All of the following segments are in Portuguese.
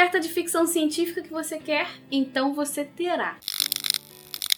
oferta de ficção científica que você quer, então você terá.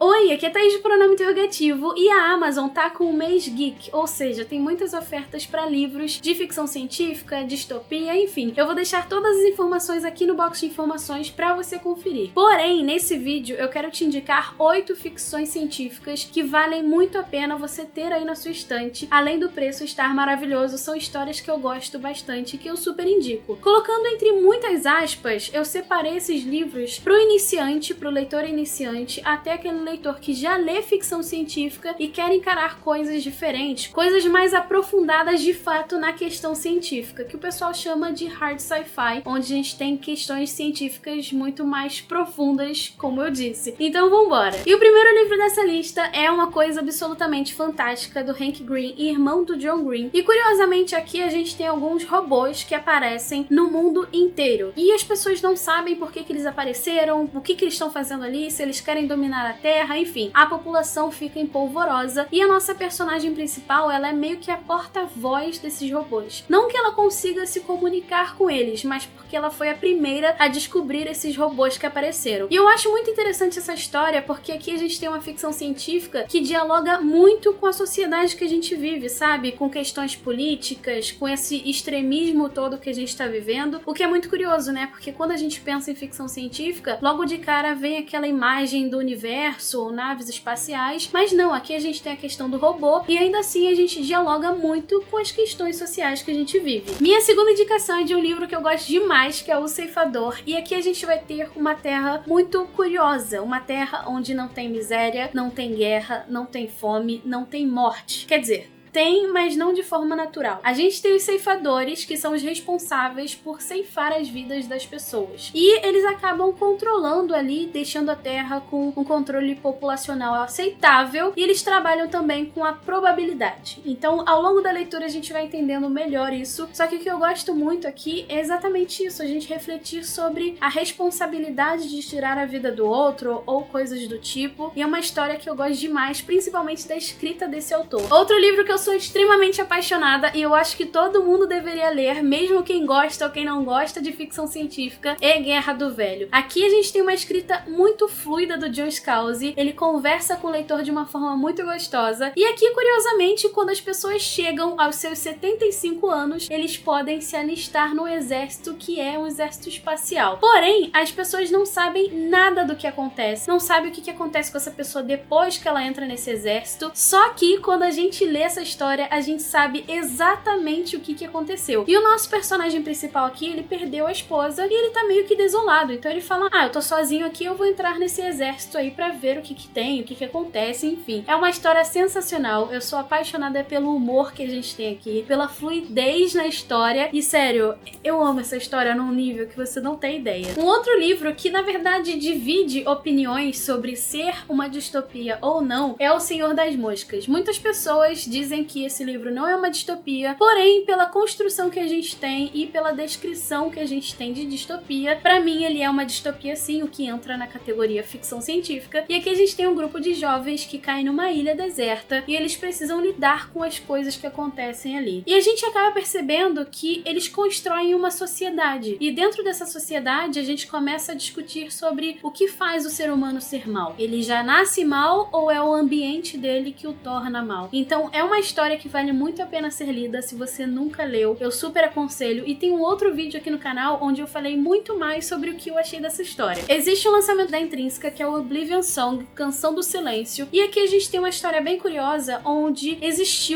Oi, aqui é Thaís do Pronome Interrogativo e a Amazon tá com o mês geek, ou seja, tem muitas ofertas para livros de ficção científica, distopia, enfim. Eu vou deixar todas as informações aqui no box de informações para você conferir. Porém, nesse vídeo eu quero te indicar 8 ficções científicas que valem muito a pena você ter aí na sua estante. Além do preço estar maravilhoso, são histórias que eu gosto bastante e que eu super indico. Colocando entre muitas aspas, eu separei esses livros pro iniciante, pro leitor iniciante, até aquele leitor que já lê ficção científica e quer encarar coisas diferentes, coisas mais aprofundadas de fato na questão científica, que o pessoal chama de hard sci-fi, onde a gente tem questões científicas muito mais profundas, como eu disse. Então vambora! E o primeiro livro dessa lista é uma coisa absolutamente fantástica do Hank Green, irmão do John Green. E curiosamente aqui a gente tem alguns robôs que aparecem no mundo inteiro. E as pessoas não sabem por que eles apareceram, o que eles estão fazendo ali, se eles querem dominar a Terra, enfim, a população fica empolvorosa e a nossa personagem principal, ela é meio que a porta-voz desses robôs. Não que ela consiga se comunicar com eles, mas porque ela foi a primeira a descobrir esses robôs que apareceram. E eu acho muito interessante essa história porque aqui a gente tem uma ficção científica que dialoga muito com a sociedade que a gente vive, sabe? Com questões políticas, com esse extremismo todo que a gente tá vivendo, o que é muito curioso, né? Porque quando a gente pensa em ficção científica, logo de cara vem aquela imagem do universo ou naves espaciais, mas não, aqui a gente tem a questão do robô e ainda assim a gente dialoga muito com as questões sociais que a gente vive. Minha segunda indicação é de um livro que eu gosto demais, que é O Ceifador, e aqui a gente vai ter uma terra muito curiosa, uma terra onde não tem miséria, não tem guerra, não tem fome, não tem morte. Quer dizer, tem, mas não de forma natural. A gente tem os ceifadores, que são os responsáveis por ceifar as vidas das pessoas. E eles acabam controlando ali, deixando a Terra com um controle populacional aceitável, e eles trabalham também com a probabilidade. Então, ao longo da leitura, a gente vai entendendo melhor isso. Só que o que eu gosto muito aqui é exatamente isso, a gente refletir sobre a responsabilidade de tirar a vida do outro, ou coisas do tipo. E é uma história que eu gosto demais, principalmente da escrita desse autor. Outro livro que eu sou extremamente apaixonada e eu acho que todo mundo deveria ler, mesmo quem gosta ou quem não gosta de ficção científica, é Guerra do Velho. Aqui a gente tem uma escrita muito fluida do John Scalzi, ele conversa com o leitor de uma forma muito gostosa, e aqui, curiosamente, quando as pessoas chegam aos seus 75 anos, eles podem se alistar no exército, que é um exército espacial. Porém, as pessoas não sabem nada do que acontece, não sabem o que acontece com essa pessoa depois que ela entra nesse exército, só que quando a gente lê essa história, a gente sabe exatamente o que aconteceu. E o nosso personagem principal aqui, ele perdeu a esposa e ele tá meio que desolado. Então ele fala, eu tô sozinho aqui, eu vou entrar nesse exército aí pra ver o que tem, o que acontece, enfim. É uma história sensacional, eu sou apaixonada pelo humor que a gente tem aqui, pela fluidez na história e, sério, eu amo essa história num nível que você não tem ideia. Um outro livro que, na verdade, divide opiniões sobre ser uma distopia ou não é O Senhor das Moscas. Muitas pessoas dizem que esse livro não é uma distopia, porém, pela construção que a gente tem e pela descrição que a gente tem de distopia, pra mim ele é uma distopia sim, o que entra na categoria ficção científica. E aqui a gente tem um grupo de jovens que caem numa ilha deserta e eles precisam lidar com as coisas que acontecem ali. E a gente acaba percebendo que eles constroem uma sociedade, e dentro dessa sociedade a gente começa a discutir sobre o que faz o ser humano ser mal. Ele já nasce mal ou é o ambiente dele que o torna mal? Então é uma história que vale muito a pena ser lida. Se você nunca leu, eu super aconselho, e tem um outro vídeo aqui no canal onde eu falei muito mais sobre o que eu achei dessa história. Existe um lançamento da Intrínseca que é o Oblivion Song, Canção do Silêncio, e aqui a gente tem uma história bem curiosa onde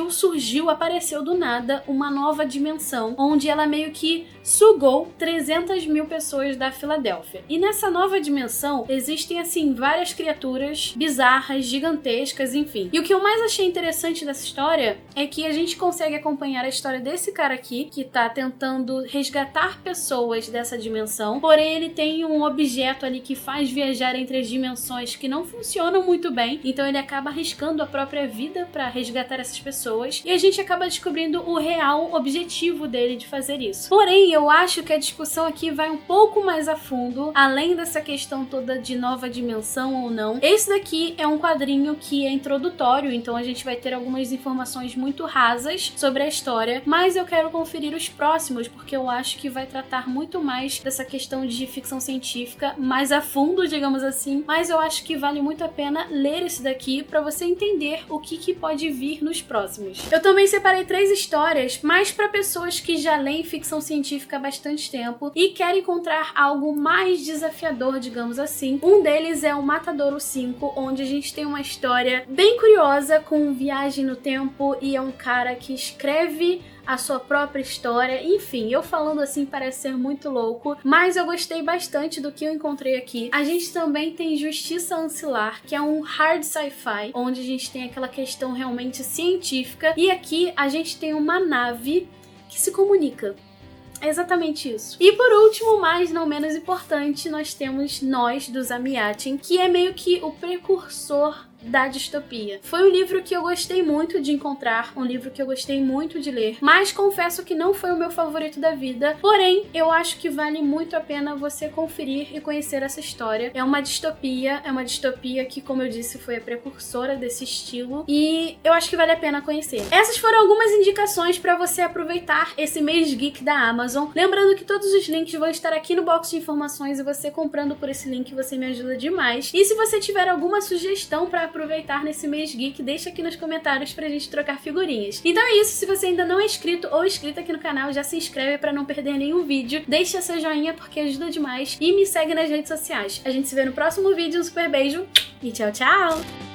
surgiu, apareceu do nada uma nova dimensão, onde ela meio que sugou 300 mil pessoas da Filadélfia. E nessa nova dimensão existem assim várias criaturas bizarras, gigantescas, enfim. E o que eu mais achei interessante dessa história é que a gente consegue acompanhar a história desse cara aqui, que tá tentando resgatar pessoas dessa dimensão, porém ele tem um objeto ali que faz viajar entre as dimensões que não funcionam muito bem, então ele acaba arriscando a própria vida pra resgatar essas pessoas, e a gente acaba descobrindo o real objetivo dele de fazer isso. Porém, eu acho que a discussão aqui vai um pouco mais a fundo, além dessa questão toda de nova dimensão ou não. Esse daqui é um quadrinho que é introdutório, então a gente vai ter algumas informações informações muito rasas sobre a história, mas eu quero conferir os próximos, porque eu acho que vai tratar muito mais dessa questão de ficção científica, mais a fundo, digamos assim, mas eu acho que vale muito a pena ler esse daqui para você entender o que pode vir nos próximos. Eu também separei 3 histórias, mais para pessoas que já leem ficção científica há bastante tempo e querem encontrar algo mais desafiador, digamos assim. Um deles é o Matadouro 5, onde a gente tem uma história bem curiosa com viagem no tempo e é um cara que escreve a sua própria história. Enfim, eu falando assim parece ser muito louco, mas eu gostei bastante do que eu encontrei aqui. A gente também tem Justiça Ancilar, que é um hard sci-fi, onde a gente tem aquela questão realmente científica, e aqui a gente tem uma nave que se comunica. É exatamente isso. E por último, mas não menos importante, nós temos Nós, do Zamiatin, que é meio que o precursor da distopia. Foi um livro que eu gostei muito de encontrar, um livro que eu gostei muito de ler, mas confesso que não foi o meu favorito da vida, porém, eu acho que vale muito a pena você conferir e conhecer essa história. É uma distopia que, como eu disse, foi a precursora desse estilo, e eu acho que vale a pena conhecer. Essas foram algumas indicações para você aproveitar esse mês geek da Amazon. Lembrando que todos os links vão estar aqui no box de informações, e você comprando por esse link, você me ajuda demais. E se você tiver alguma sugestão para aproveitar nesse mês geek, deixa aqui nos comentários pra gente trocar figurinhas. Então é isso, se você ainda não é inscrito ou inscrita aqui no canal, já se inscreve pra não perder nenhum vídeo, deixa seu joinha porque ajuda demais e me segue nas redes sociais. A gente se vê no próximo vídeo, um super beijo e tchau, tchau!